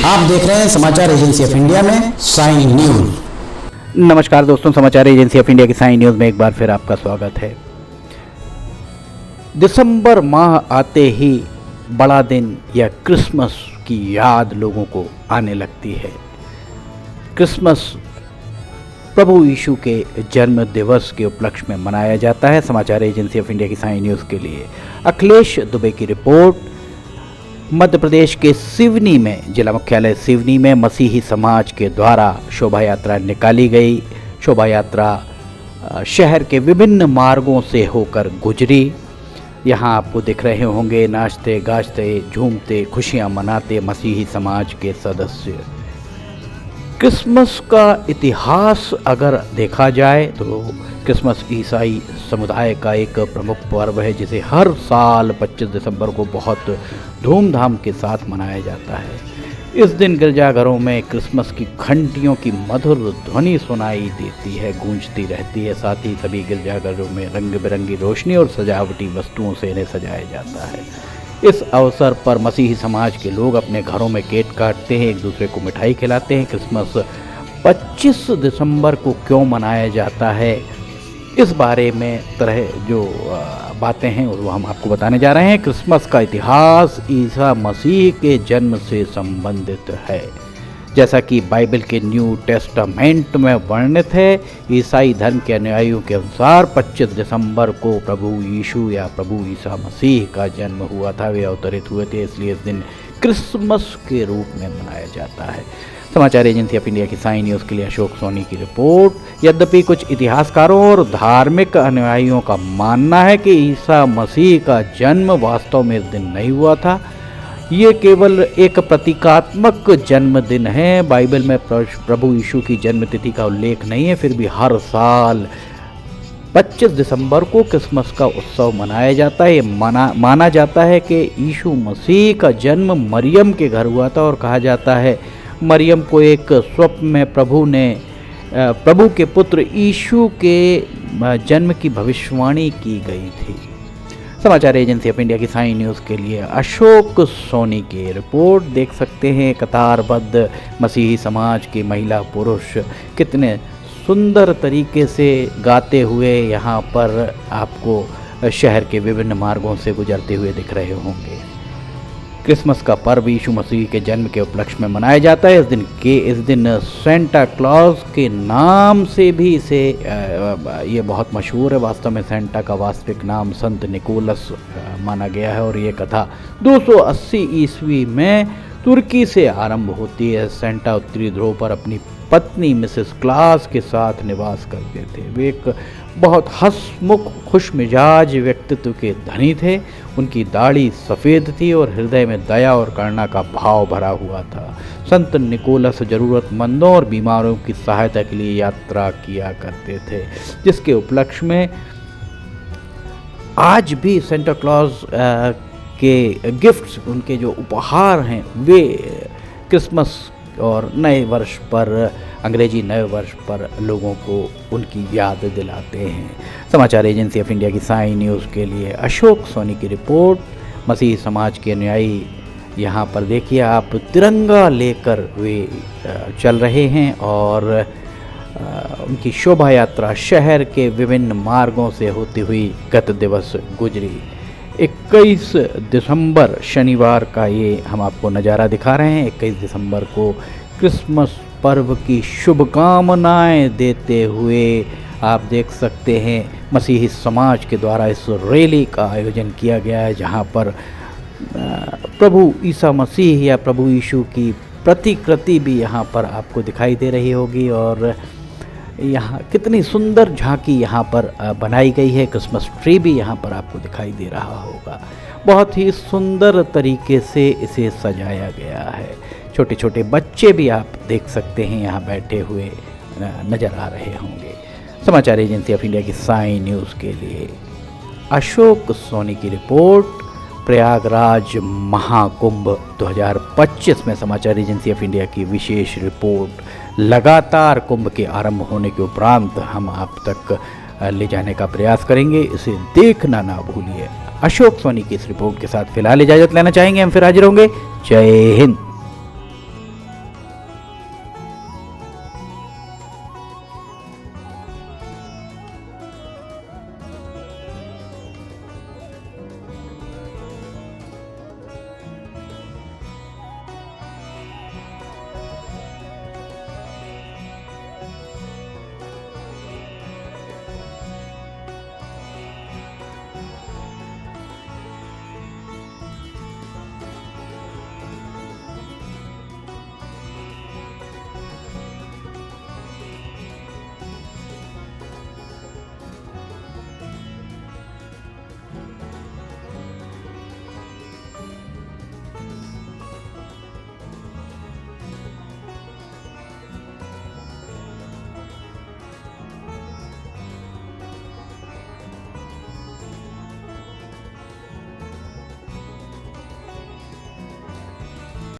आप देख रहे हैं समाचार एजेंसी ऑफ इंडिया में साइन न्यूज। नमस्कार दोस्तों, समाचार एजेंसी ऑफ इंडिया की साइन न्यूज में एक बार फिर आपका स्वागत है। दिसंबर माह आते ही बड़ा दिन या क्रिसमस की याद लोगों को आने लगती है। क्रिसमस प्रभु यीशु के जन्म दिवस के उपलक्ष्य में मनाया जाता है। समाचार एजेंसी ऑफ इंडिया की साइन न्यूज़ के लिए अखिलेश दुबे की रिपोर्ट। मध्य प्रदेश के सिवनी में, जिला मुख्यालय सिवनी में मसीही समाज के द्वारा शोभा यात्रा निकाली गई। शोभा यात्रा शहर के विभिन्न मार्गों से होकर गुजरी। यहाँ आपको दिख रहे होंगे नाचते गाजते झूमते खुशियाँ मनाते मसीही समाज के सदस्य। क्रिसमस का इतिहास अगर देखा जाए तो क्रिसमस ईसाई समुदाय का एक प्रमुख पर्व है, जिसे हर साल 25 दिसंबर को बहुत धूमधाम के साथ मनाया जाता है। इस दिन गिरजाघरों में क्रिसमस की घंटियों की मधुर ध्वनि सुनाई देती है, गूंजती रहती है। साथ ही सभी गिरजाघरों में रंग बिरंगी रोशनी और सजावटी वस्तुओं से इन्हें सजाया जाता है। इस अवसर पर मसीही समाज के लोग अपने घरों में केक काटते हैं, एक दूसरे को मिठाई खिलाते हैं। क्रिसमस 25 दिसंबर को क्यों मनाया जाता है, इस बारे में तरह जो बातें हैं वो हम आपको बताने जा रहे हैं। क्रिसमस का इतिहास ईसा मसीह के जन्म से संबंधित है। जैसा कि बाइबल के न्यू टेस्टामेंट में वर्णित है, ईसाई धर्म के अनुयायियों के अनुसार 25 दिसंबर को प्रभु यीशु या प्रभु ईसा मसीह का जन्म हुआ था। वे अवतरित हुए थे, इसलिए इस दिन क्रिसमस के रूप में मनाया जाता है। समाचार एजेंसी ऑफ इंडिया की साइन न्यूज़ के लिए अशोक सोनी की रिपोर्ट। यद्यपि कुछ इतिहासकारों और धार्मिक अनुयायियों का मानना है कि ईसा मसीह का जन्म वास्तव में इस दिन नहीं हुआ था, ये केवल एक प्रतीकात्मक जन्मदिन है। बाइबल में प्रभु यीशु की जन्म तिथि का उल्लेख नहीं है, फिर भी हर साल 25 दिसंबर को क्रिसमस का उत्सव मनाया जाता है। ये माना जाता है कि यीशु मसीह का जन्म मरियम के घर हुआ था और कहा जाता है मरियम को एक स्वप्न में प्रभु के पुत्र यीशु के जन्म की भविष्यवाणी की गई थी। समाचार एजेंसी ऑफ इंडिया की साइन न्यूज़ के लिए अशोक सोनी की रिपोर्ट। देख सकते हैं कतारबद्ध मसीही समाज के महिला पुरुष कितने सुंदर तरीके से गाते हुए यहाँ पर आपको शहर के विभिन्न मार्गों से गुजरते हुए दिख रहे होंगे। क्रिसमस का पर्व यीशु मसीह के जन्म के उपलक्ष्य में मनाया जाता है। इस दिन सेंटा क्लॉज के नाम से भी इसे ये बहुत मशहूर है। वास्तव में सेंटा का वास्तविक नाम संत निकोलस माना गया है और ये कथा 280 ईस्वी में तुर्की से आरंभ होती है। सेंटा उत्तरी ध्रुव पर अपनी पत्नी मिसेस क्लास के साथ निवास करते थे। वे एक बहुत हंसमुख खुश मिजाज व्यक्तित्व के धनी थे। उनकी दाढ़ी सफ़ेद थी और हृदय में दया और करुणा का भाव भरा हुआ था। संत निकोलस ज़रूरतमंदों और बीमारों की सहायता के लिए यात्रा किया करते थे, जिसके उपलक्ष्य में आज भी सेंटा क्लॉज के गिफ्ट्स, उनके जो उपहार हैं, वे क्रिसमस और नए वर्ष पर, अंग्रेजी नए वर्ष पर लोगों को उनकी याद दिलाते हैं। समाचार एजेंसी ऑफ इंडिया की साइन न्यूज़ के लिए अशोक सोनी की रिपोर्ट। मसीही समाज के अनुयायी यहाँ पर देखिए आप, तिरंगा लेकर वे चल रहे हैं और उनकी शोभा यात्रा शहर के विभिन्न मार्गों से होती हुई गत दिवस गुजरी। 21 दिसंबर शनिवार का ये हम आपको नज़ारा दिखा रहे हैं। 21 दिसंबर को क्रिसमस पर्व की शुभकामनाएं देते हुए आप देख सकते हैं मसीही समाज के द्वारा इस रैली का आयोजन किया गया है, जहां पर प्रभु ईसा मसीह या प्रभु यीशु की प्रतिकृति भी यहाँ पर आपको दिखाई दे रही होगी और यहाँ कितनी सुंदर झांकी यहाँ पर बनाई गई है। क्रिसमस ट्री भी यहाँ पर आपको दिखाई दे रहा होगा। बहुत ही सुंदर तरीके से इसे सजाया गया है। छोटे छोटे बच्चे भी आप देख सकते हैं यहाँ बैठे हुए नज़र आ रहे होंगे। समाचार एजेंसी ऑफ इंडिया की साइन न्यूज़ के लिए अशोक सोनी की रिपोर्ट। प्रयागराज महाकुंभ 2025 में समाचार एजेंसी ऑफ इंडिया की विशेष रिपोर्ट। लगातार कुंभ के आरंभ होने के उपरांत हम आप तक ले जाने का प्रयास करेंगे, इसे देखना ना भूलिए। अशोक सोनी की इस रिपोर्ट के साथ फिलहाल इजाज़त लेना चाहेंगे, हम फिर हाजिर होंगे। जय हिंद।